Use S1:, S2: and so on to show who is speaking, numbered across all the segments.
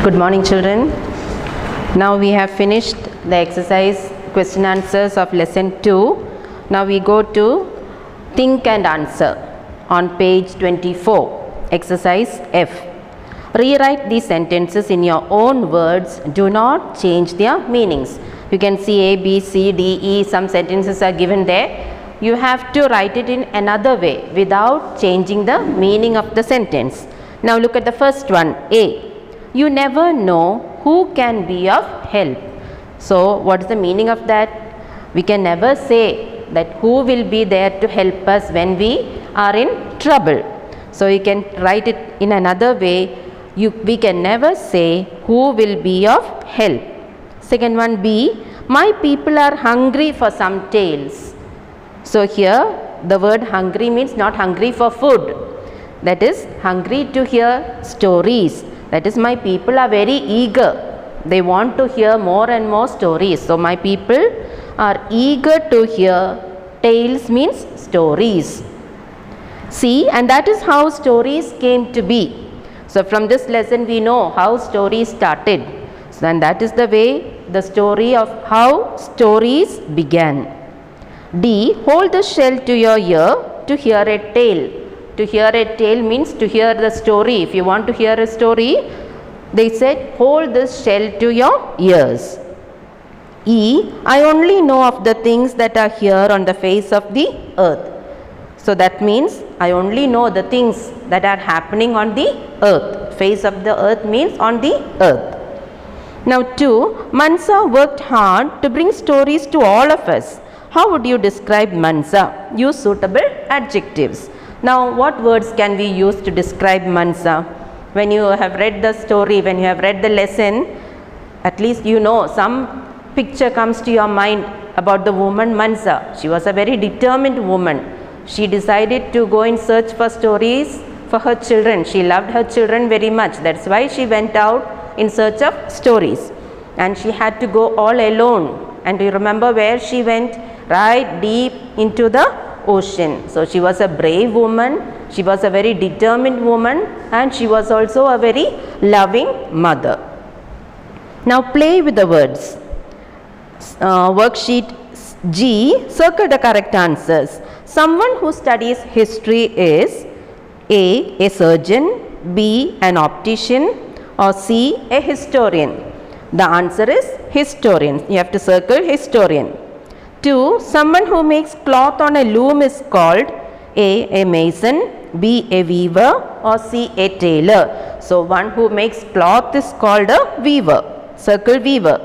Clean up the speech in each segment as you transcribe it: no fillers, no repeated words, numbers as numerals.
S1: Good morning, children. Now we have finished the exercise question answers of lesson 2. Now we go to think and answer on page 24, exercise F. Rewrite these sentences in your own words. Do not change their meanings. You can see A, B, C, D, E. Some sentences are given there. You have to write it in another way without changing the meaning of the sentence. Now look at the first one, A. You never know who can be of help. So what is the meaning of that? We can never say that who will be there to help us when we are in trouble. So you can write it in another way. We can never say who will be of help. Second one, B. My people are hungry for some tales. So here the word hungry means not hungry for food. That is hungry to hear stories. That is, my people are very eager. They want to hear more and more stories. So my people are eager to hear tales means stories. See, and that is how stories came to be. So from this lesson we know how stories started. So and that is the way, the story of how stories began. D. Hold the shell to your ear to hear a tale. To hear a tale means to hear the story. If you want to hear a story, they said hold this shell to your ears. E. I only know of the things that are here on the face of the earth. So that means I only know the things that are happening on the earth. Face of the earth means on the earth. Now 2. Mansa worked hard to bring stories to all of us. How would you describe Mansa? Use suitable adjectives. Now what words can we use to describe Mansa? When you have read the story, when you have read the lesson, at least you know some picture comes to your mind about the woman Mansa. She was a very determined woman. She decided to go in search for stories for her children. She loved her children very much. That's why she went out in search of stories. And she had to go all alone. And you remember where she went? Right deep into the ocean. So she was a brave woman, she was a very determined woman, and she was also a very loving mother. Now play with the words. Worksheet G, circle the correct answers. Someone who studies history is A surgeon, B, an optician, or C, a historian. The answer is historian. You have to circle historian. 2. Someone who makes cloth on a loom is called A mason, B, a weaver, or C, a tailor. So one who makes cloth is called a weaver. Circle weaver.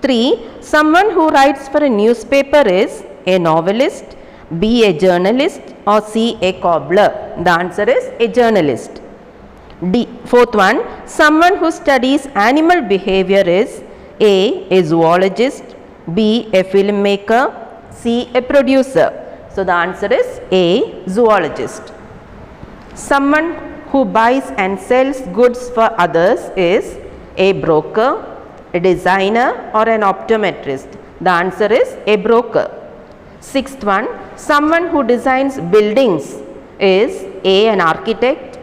S1: 3. Someone who writes for a newspaper is A novelist, B, a journalist, or C, a cobbler. The answer is a journalist. D. Fourth one. Someone who studies animal behavior is A zoologist, B, a filmmaker, C, a producer. So the answer is A, zoologist. Someone who buys and sells goods for others is A broker, a designer, or an optometrist. The answer is a broker. Sixth one, someone who designs buildings is A, an architect,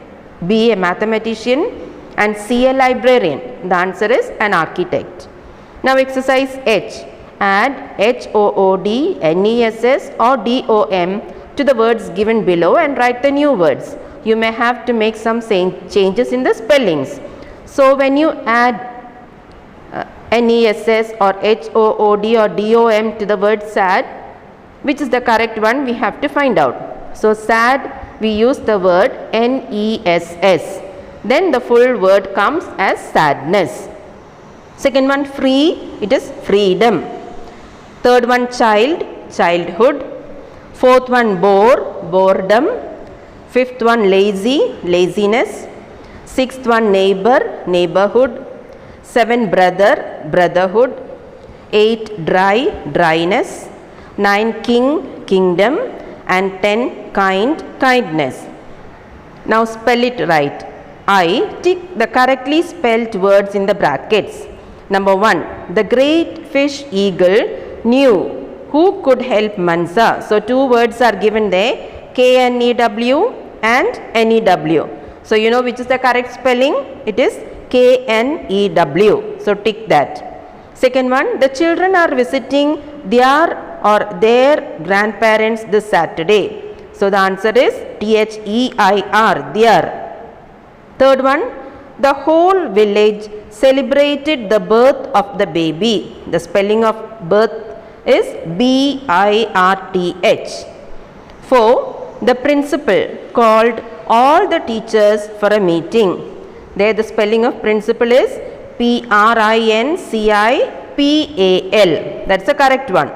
S1: B, a mathematician, and C, a librarian. The answer is an architect. Now exercise H. Add HOOD, NESS, or DOM to the words given below and write the new words. You may have to make some changes in the spellings. So when you add NESS or HOOD or DOM to the word sad, which is the correct one, we have to find out. So sad, we use the word NESS. Then the full word comes as sadness. Second one, free, it is freedom. Third one, child, childhood. Fourth one, bore, boredom. Fifth one, lazy, laziness. Sixth one, neighbor, neighborhood. 7, brother, brotherhood. 8, dry, dryness. 9, king, kingdom. And 10, kind, kindness. Now spell it right. I tick the correctly spelled words in the brackets. Number 1, the great fish eagle knew who could help Mansa. So 2 words are given there, KNEW and NEW. So you know which is the correct spelling? It is KNEW. So tick that. Second one, the children are visiting their grandparents this Saturday. So the answer is THEIR, their. Third one, the whole village celebrated the birth of the baby. The spelling of birth is BIRTH. 4. The principal called all the teachers for a meeting. There the spelling of principal is PRINCIPAL. That's the correct one.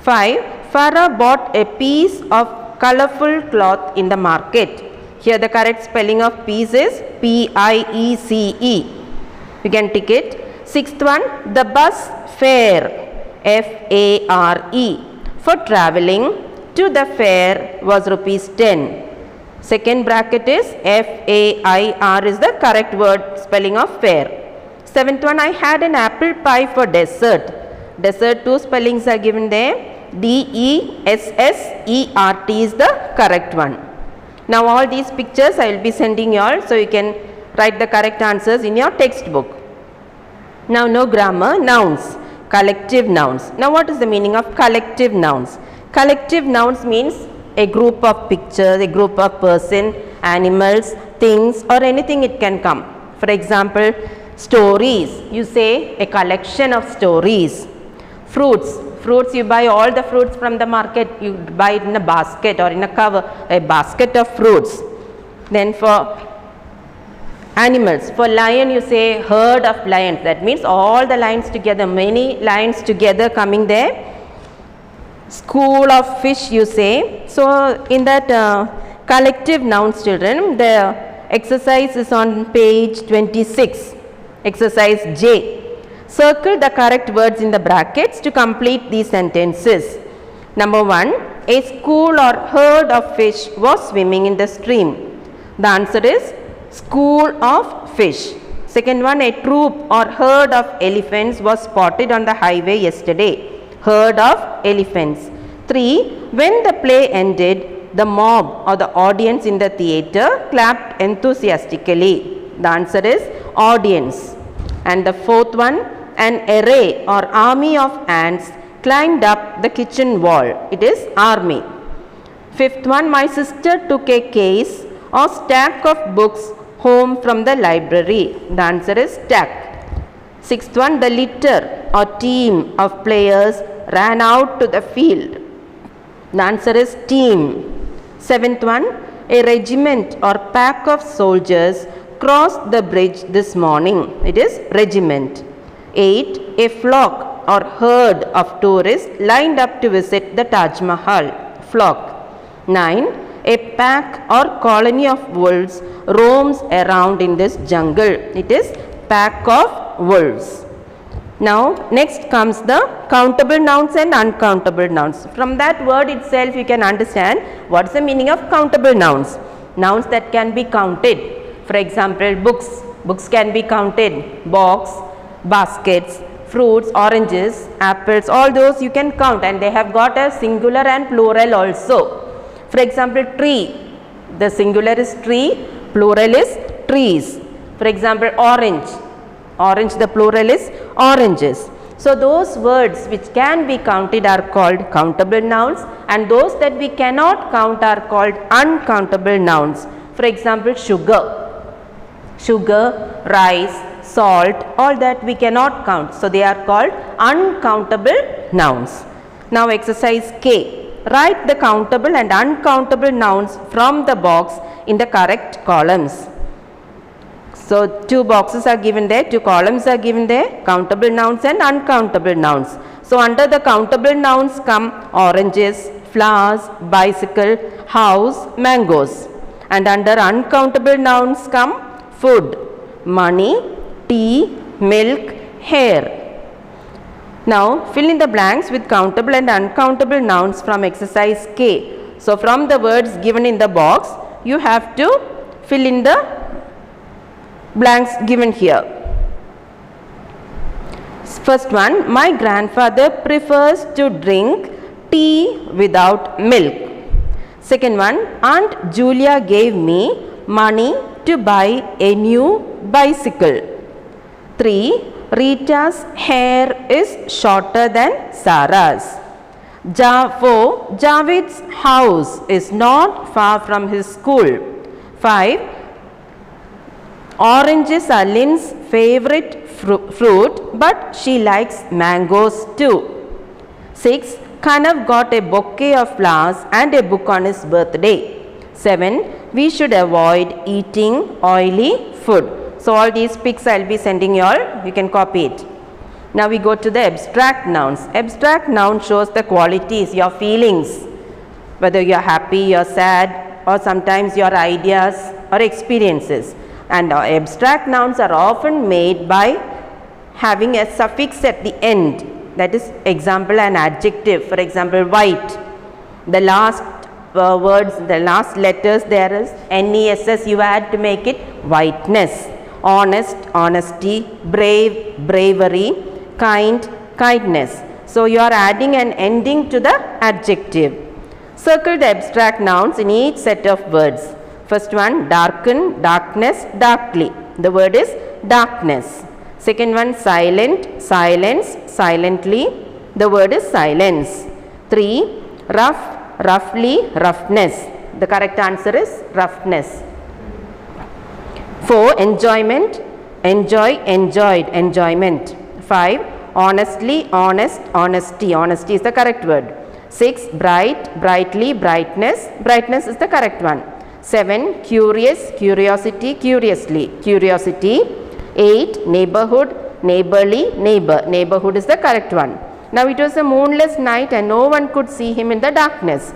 S1: 5. Farah bought a piece of colorful cloth in the market. Here the correct spelling of piece is PIECE. You can tick it. Sixth one, the bus fare, FARE, for travelling to the fair was rupees 10. Second bracket is FAIR is the correct word spelling of fair. Seventh one, I had an apple pie for dessert. Dessert, two spellings are given there. DESSERT is the correct one. Now all these pictures I will be sending you all, so you can write the correct answers in your textbook. Now no grammar. Nouns, collective nouns. Now what is the meaning of collective nouns? Collective nouns means a group of pictures, a group of person, animals, things, or anything it can come. For example, stories, you say a collection of stories. Fruits, you buy all the fruits from the market, you buy it in a basket or in a cover, a basket of fruits. Then for animals, for lion you say herd of lions, that means all the lions together, many lions together coming there. School of fish you say. So in that collective nouns, children, the exercise is on page 26, exercise J. Circle the correct words in the brackets to complete these sentences. Number 1, a school or herd of fish was swimming in the stream. The answer is school of fish. Second one, a troop or herd of elephants was spotted on the highway yesterday. Herd of elephants. 3, when the play ended, the mob or the audience in the theatre clapped enthusiastically. The answer is audience. And the fourth one, an array or army of ants climbed up the kitchen wall. It is army. Fifth one, my sister took a case or stack of books home from the library. The answer is stack. Sixth one, the litter or team of players ran out to the field. The answer is team. Seventh one, a regiment or pack of soldiers crossed the bridge this morning. It is regiment. 8, a flock or herd of tourists lined up to visit the Taj Mahal. Flock. 9, a pack or colony of wolves roams around in this jungle. It is pack of wolves. Now next comes the countable nouns and uncountable nouns. From that word itself you can understand what is the meaning of countable nouns. Nouns that can be counted. For example, books. Books can be counted. Box, baskets, fruits, oranges, apples, all those you can count, and they have got a singular and plural also. For example, tree. The singular is tree, plural is trees. For example, orange. Orange, the plural is oranges. So those words which can be counted are called countable nouns, and those that we cannot count are called uncountable nouns. For example, sugar. Sugar, rice, salt, all that we cannot count. So they are called uncountable nouns. Now exercise K. Write the countable and uncountable nouns from the box in the correct columns. So two boxes are given there, two columns are given there, countable nouns and uncountable nouns. So under the countable nouns come oranges, flowers, bicycle, house, mangoes. And under uncountable nouns come food, money, tea, milk, hair. Now fill in the blanks with countable and uncountable nouns from exercise K. So from the words given in the box, you have to fill in the blanks given here. First one, my grandfather prefers to drink tea without milk. Second one, Aunt Julia gave me money to buy a new bicycle. 3. Rita's hair is shorter than Sarah's. 4. Javed's house is not far from his school. 5. Oranges are Lynn's favorite fruit, but she likes mangoes too. 6. Kanav got a bouquet of flowers and a book on his birthday. 7. We should avoid eating oily food. So, all these pics I will be sending you all, you can copy it. Now, we go to the abstract nouns. Abstract noun shows the qualities, your feelings, whether you are happy, you are sad, or sometimes your ideas or experiences. And abstract nouns are often made by having a suffix at the end, that is example an adjective. For example, white, the last words, the last letters there is NESS, you add to make it whiteness. Honest, honesty, brave, bravery, kind, kindness. So, you are adding an ending to the adjective. Circle the abstract nouns in each set of words. First one, darken, darkness, darkly. The word is darkness. Second one, silent, silence, silently. The word is silence. 3. Rough, roughly, roughness. The correct answer is roughness. 4. Enjoyment, enjoy, enjoyed, enjoyment. 5. Honestly, honest, honesty. Honesty is the correct word. 6. Bright, brightly, brightness. Brightness is the correct one. 7. Curious, curiosity, curiously, curiosity. 8. Neighborhood, neighborly, neighbor. Neighborhood is the correct one. Now, it was a moonless night and no one could see him in the darkness.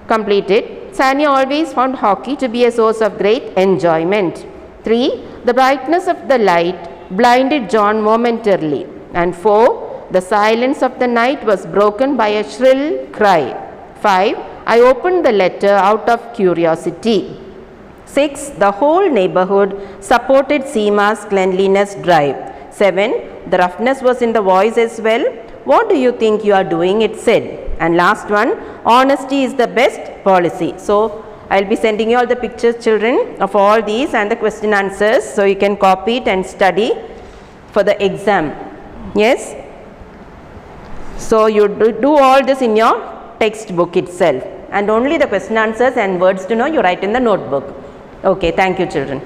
S1: Completed. Sanya always found hockey to be a source of great enjoyment. 3. The brightness of the light blinded John momentarily. And 4. The silence of the night was broken by a shrill cry. 5. I opened the letter out of curiosity. 6. The whole neighborhood supported Seema's cleanliness drive. 7. The roughness was in the voice as well. What do you think you are doing? It said. And last one, honesty is the best policy. So, I will be sending you all the pictures, children, of all these and the question answers. So, you can copy it and study for the exam. Yes? So, you do all this in your textbook itself, and only the question answers and words to know you write in the notebook. Okay, thank you, children.